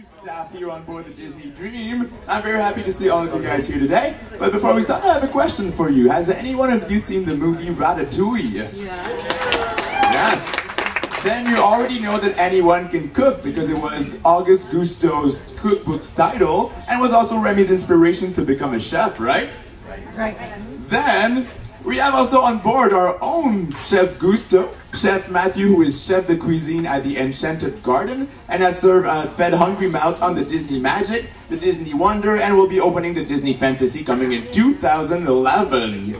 staff here on board the Disney Dream. I'm very happy to see all of you guys here today. But before we start, I have a question for you. Has any one of you seen the movie Ratatouille? Yeah. Yes. Then you already know that anyone can cook because it was Auguste Gusteau's cookbook's title and was also Remy's inspiration to become a chef, right? Right. Then we have also on board our own Chef Gusteau, Chef Matthew, who is chef de cuisine at the Enchanted Garden and has fed hungry mouths on the Disney Magic, the Disney Wonder, and will be opening the Disney Fantasy coming in 2011.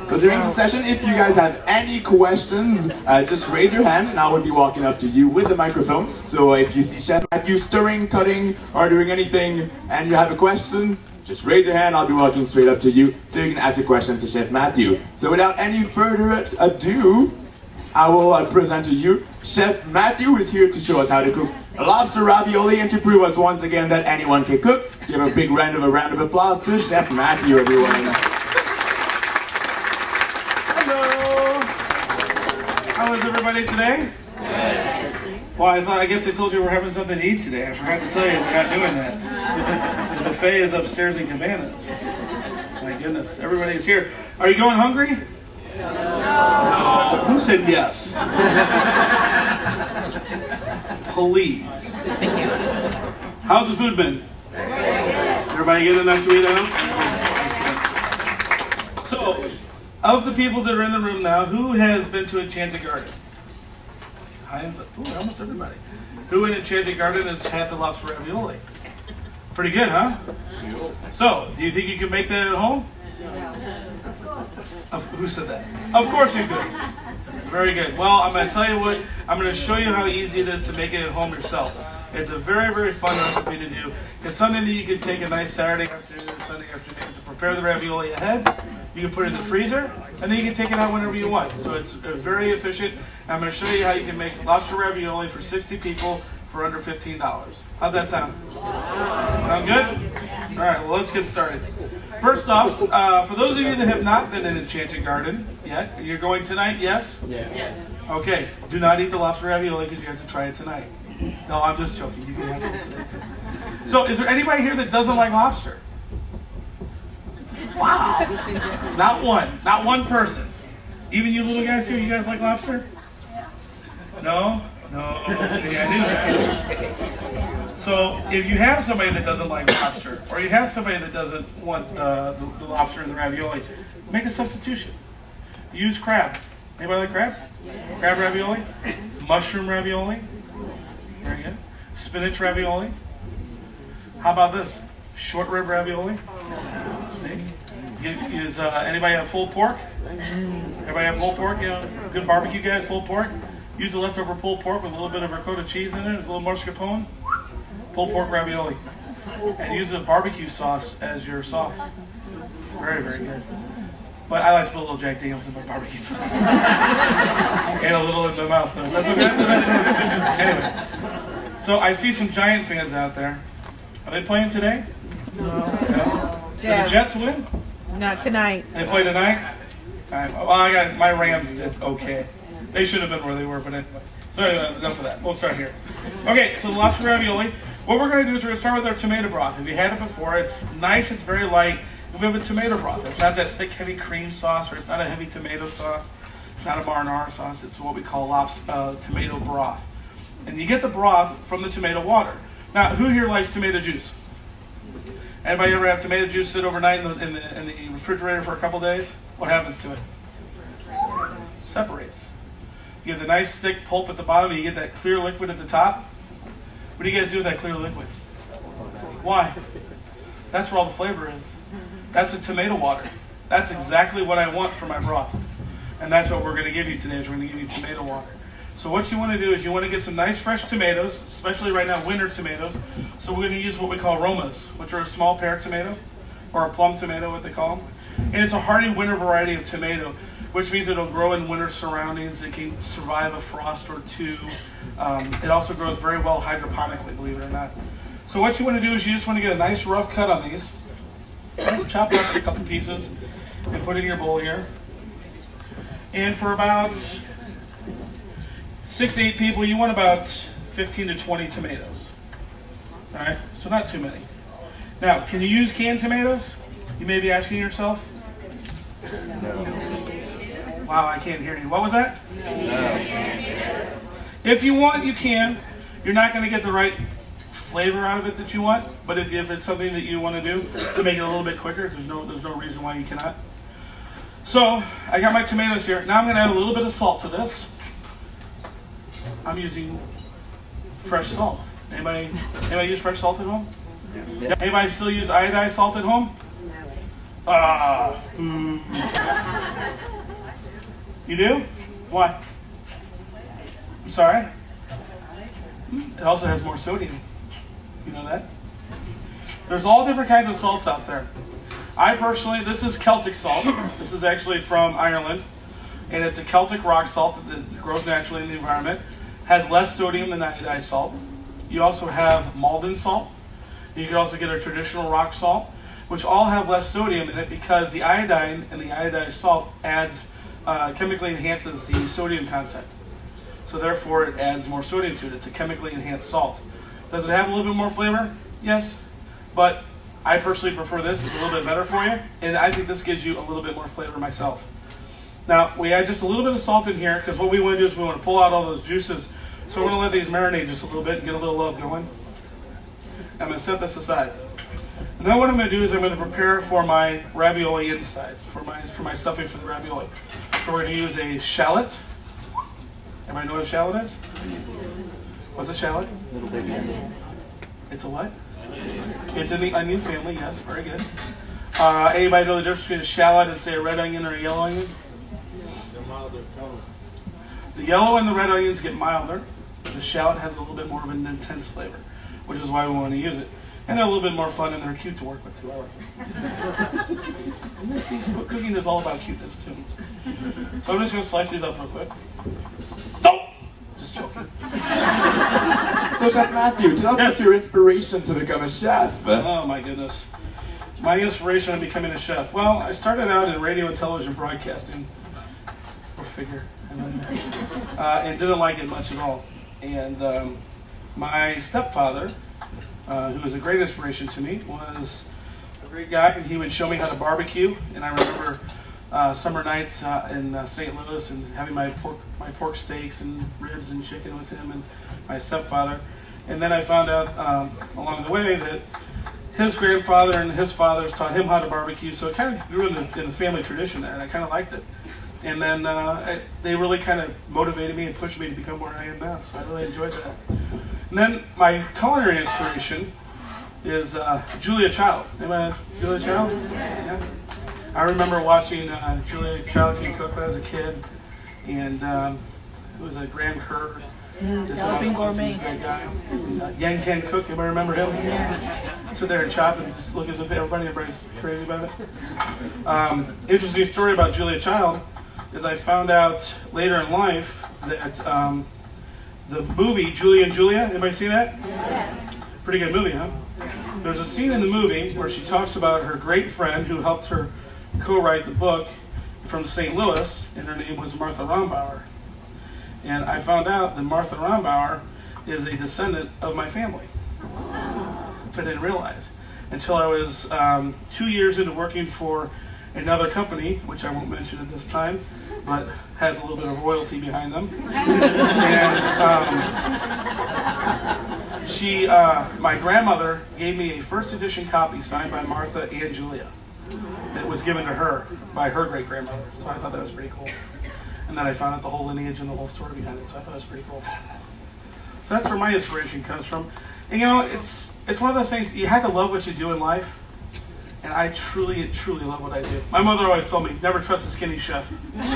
So during the session, if you guys have any questions, just raise your hand and I will be walking up to you with the microphone. So if you see Chef Matthew stirring, cutting, or doing anything and you have a question, just raise your hand, I'll be walking straight up to you so you can ask a question to Chef Matthew. So without any further ado, I will present to you Chef Matthew, who is here to show us how to cook lobster ravioli and to prove us once again that anyone can cook. Give a big round of applause to Chef Matthew, everyone. Hello! How is everybody today? Well, I guess I told you we're having something to eat today. I forgot to tell you we're not doing that. The buffet is upstairs in Cabanas. My goodness, everybody's here. Are you going hungry? No. Who said yes? Please. How's the food been? Everybody getting enough to eat out? So, of the people that are in the room now, who has been to Enchanted Garden? Hands up. Ooh, almost everybody. Who in Enchanted Garden has had the lobster ravioli? Pretty good, huh? So, do you think you can make that at home? Who said that? Of course you could. Very good. Well, I'm going to tell you what, I'm going to show you how easy it is to make it at home yourself. It's a very, very fun recipe to do. It's something that you can take a nice Saturday afternoon or Sunday afternoon to prepare the ravioli ahead. You can put it in the freezer, and then you can take it out whenever you want. So it's very efficient. I'm going to show you how you can make lobster ravioli for 60 people for under $15. How's that sound? Sound good? All right, well, let's get started. First off, for those of you that have not been in Enchanted Garden yet, you're going tonight, yes? Yes. Okay, do not eat the lobster ravioli because you have to try it tonight. No, I'm just joking. You can have some today too. So, is there anybody here that doesn't like lobster? Wow. Not one person. Even you little guys here, you guys like lobster? No? No. Yeah, I knew that. So, if you have somebody that doesn't like lobster, or you have somebody that doesn't want the lobster in the ravioli, make a substitution. Use crab. Anybody like crab? Yeah. Crab ravioli? Mushroom ravioli? Very good. Spinach ravioli? How about this? Short rib ravioli? See? Is anybody have pulled pork? Everybody have pulled pork? You know, good barbecue guys, pulled pork? Use the leftover pulled pork with a little bit of ricotta cheese in it, a little mascarpone. Pulled pork ravioli. And use a barbecue sauce as your sauce. It's very, very good. But I like to put a little Jack Daniels in my barbecue sauce. And a little in my mouth. Though. That's okay. That's anyway. So I see some Giant fans out there. Are they playing today? No. Did the Jets win? Not tonight. They play tonight? Well, I got my Rams did okay. They should have been where they were, but anyway. So anyway, enough of that. We'll start here. Okay, so the lobster ravioli. What we're going to do is we're going to start with our tomato broth. If you had it before, it's nice, it's very light. We have a tomato broth. It's not that thick, heavy cream sauce, or it's not a heavy tomato sauce. It's not a marinara sauce. It's what we call tomato broth. And you get the broth from the tomato water. Now, who here likes tomato juice? Anybody ever have tomato juice sit overnight in the refrigerator for a couple days? What happens to it? Separates. You get the nice thick pulp at the bottom, and you get that clear liquid at the top. What do you guys do with that clear liquid? Why? That's where all the flavor is. That's the tomato water. That's exactly what I want for my broth. And that's what we're going to give you today, is we're going to give you tomato water. So what you want to do is you want to get some nice fresh tomatoes, especially right now winter tomatoes. So we're going to use what we call Romas, which are a small pear tomato, or a plum tomato, what they call them. And it's a hardy winter variety of tomato, which means it'll grow in winter surroundings. It can survive a frost or two. It also grows very well hydroponically, believe it or not. So what you want to do is you just want to get a nice rough cut on these. Just chop it up in a couple pieces and put it in your bowl here. And for about 6 to 8 people, you want about 15 to 20 tomatoes. All right, so not too many. Now, can you use canned tomatoes? You may be asking yourself. No. Wow, I can't hear you. What was that? No. If you want, you can. You're not going to get the right flavor out of it that you want, but if it's something that you want to do to make it a little bit quicker, there's no reason why you cannot. So I got my tomatoes here. Now I'm going to add a little bit of salt to this. I'm using fresh salt. Anybody use fresh salt at home? Yeah. Anybody still use iodized salt at home? You do? Why? I'm sorry? It also has more sodium. You know that? There's all different kinds of salts out there. I personally, this is Celtic salt. This is actually from Ireland. And it's a Celtic rock salt that grows naturally in the environment. Has less sodium than iodized salt. You also have Malden salt. You can also get a traditional rock salt, which all have less sodium in it because the iodine and the iodized salt chemically enhances the sodium content. So therefore it adds more sodium to it. It's a chemically enhanced salt. Does it have a little bit more flavor? Yes. But I personally prefer this. It's a little bit better for you. And I think this gives you a little bit more flavor myself. Now, we add just a little bit of salt in here because what we want to do is we want to pull out all those juices. So we're going to let these marinate just a little bit and get a little love going. I'm going to set this aside. And then what I'm going to do is I'm going to prepare for my ravioli insides, for my stuffing for the ravioli. So we're going to use a shallot. Everybody know what a shallot is? What's a shallot? Little baby onion. It's a what? It's in the onion family, yes, very good. Anybody know the difference between a shallot and, say, a red onion or a yellow onion? They're milder color. The yellow and the red onions get milder. The shallot has a little bit more of an intense flavor, which is why we want to use it. And they're a little bit more fun and they're cute to work with too. I like them. Cooking is all about cuteness too. So I'm just going to slice these up real quick. Nope! Just joking. So Chef Matthew, tell us what's your inspiration to become a chef? Oh my goodness. My inspiration on becoming a chef. Well, I started out in radio and television broadcasting. Go figure. And didn't like it much at all. And my stepfather, who was a great inspiration to me, was a great guy, and he would show me how to barbecue. And I remember summer nights in St. Louis and having my pork steaks and ribs and chicken with him and my stepfather. And then I found out along the way that his grandfather and his fathers taught him how to barbecue, so it kind of grew in the family tradition there, and I kind of liked it. And then they really kind of motivated me and pushed me to become where I am now, so I really enjoyed that. And then my culinary inspiration is Julia Child. Anybody know Julia Child? Yeah. I remember watching Julia Child cook when I was a kid, and it was a Graham Kerr. Developing Gourmet. Great guy. Yang Can Cook, anybody remember him? Yeah. Sit there and chop and just look at everybody's crazy about it. Interesting story about Julia Child is I found out later in life that the movie Julie and Julia, anybody see that? Yeah. Pretty good movie, huh? There's a scene in the movie where she talks about her great friend who helped her co-write the book from St. Louis, and her name was Martha Rombauer. And I found out that Martha Rombauer is a descendant of my family, which I didn't realize until I was 2 years into working for another company, which I won't mention at this time, but has a little bit of royalty behind them. And my grandmother gave me a first edition copy signed by Martha and Julia that was given to her by her great grandmother. So I thought that was pretty cool. And then I found out the whole lineage and the whole story behind it, so I thought it was pretty cool. So that's where my inspiration comes from. And you know, it's one of those things, you have to love what you do in life. And I truly love what I do. My mother always told me, never trust a skinny chef. I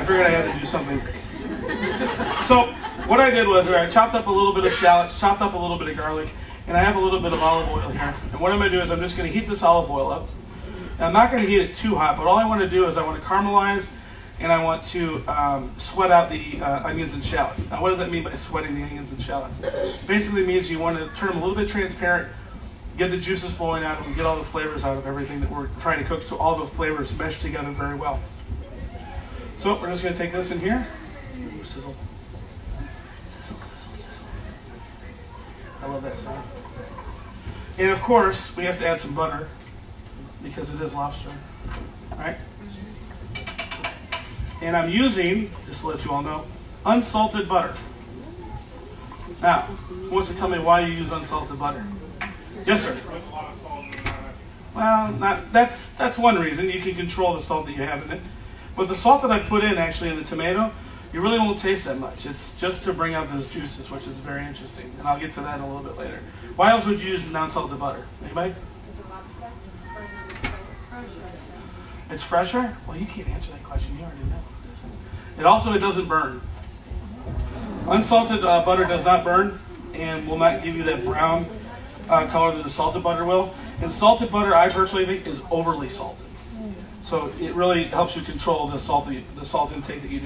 figured I had to do something. So what I did was I chopped up a little bit of shallots, chopped up a little bit of garlic, and I have a little bit of olive oil here. And what I'm going to do is I'm just going to heat this olive oil up. And I'm not going to heat it too hot, but all I want to do is I want to caramelize and I want to sweat out the onions and shallots. Now what does that mean by sweating the onions and shallots? Basically means you want to turn them a little bit transparent, get the juices flowing out, and get all the flavors out of everything that we're trying to cook so all the flavors mesh together very well. So we're just going to take this in here. Ooh, sizzle. Sizzle, sizzle, sizzle. I love that sound. And of course, we have to add some butter because it is lobster. All right? And I'm using, just to let you all know, unsalted butter. Now, who wants to tell me why you use unsalted butter? Yes, sir. Well, that's one reason. You can control the salt that you have in it. But the salt that I put in, actually, in the tomato, you really won't taste that much. It's just to bring out those juices, which is very interesting. And I'll get to that a little bit later. Why else would you use non-salted butter? Anybody? It's fresher? Well, you can't answer that question. You already know. It doesn't burn. Unsalted butter does not burn and will not give you that brown color that the salted butter will. And salted butter, I personally think, is overly salted. So it really helps you control the salt intake that you do.